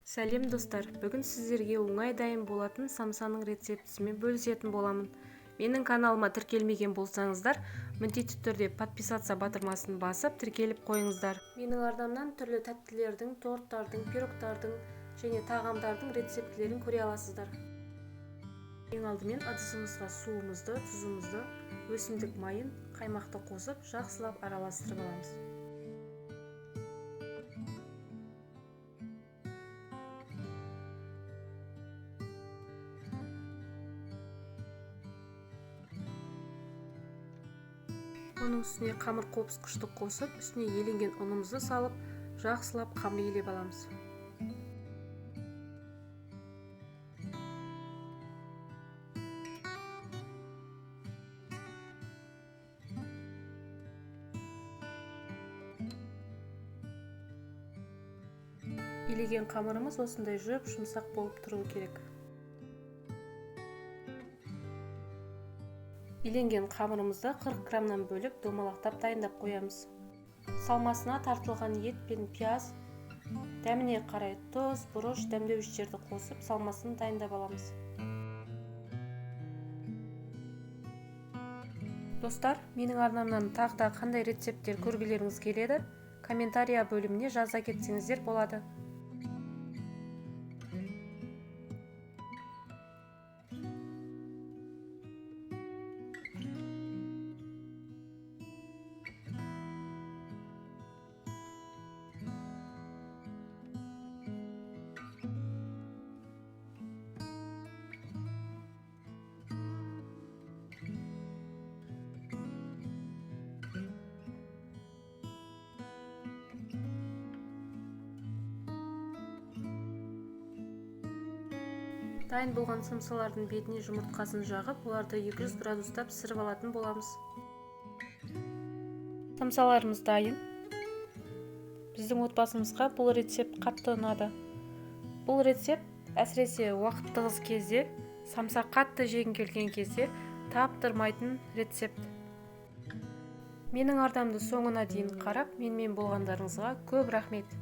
Сәлем достар, бүгін сіздерге оңай дайын болатын самсаның рецептісімен бөлісетін боламын. Менің каналыма тіркелмеген болсаңыздар, міндетті түрде подписаться батырмасын басып тіркеліп қойыңыздар. Менің арнамнан түрлі тәттілердің, торттардың, пирогтардың және тағамдардың рецептілерін көре аласыздар. Ең алдымен ыдысымызға суымызды, тұзымызды, өсімдік майын, қаймақты қосып, жақсылап араластырып аламыз. Оның үстіне қамыр қопсқышты қосып, үстіне еленген ұнымызды салып, жақсылап қамыр елеп аламыз. Елеген қамырымыз осындай жұмсақ болып тұруы керек. Еленген қамырымызды 40 граммнан бөліп домалақтап дайындап қоямыз. Салмасына тартылған ет пен пияз, дәміне қарай тұз, бұрыш, дәмдеуіштерді қосып, салмасын дайындап аламыз. Достар, менің арнамнан тағы да қандай рецепттер көргілеріңіз келеді, комментария бөліміне жаза кетсеңіздер болады. Дайын болған самсалардың бетіне жұмыртқасын жағып, оларды 200 градуста пісіріп алатын боламыз. Самсаларымыз дайын. Біздің отбасымызға бұл рецепт қатты ұнады. Бұл рецепт әсіресе уақыт тығыз кезде, самса қатты жегің келген кезде таптырмайтын рецепт. Менің арнамды соңына дейін қарап, менімен болғандарыңызға көп рахмет.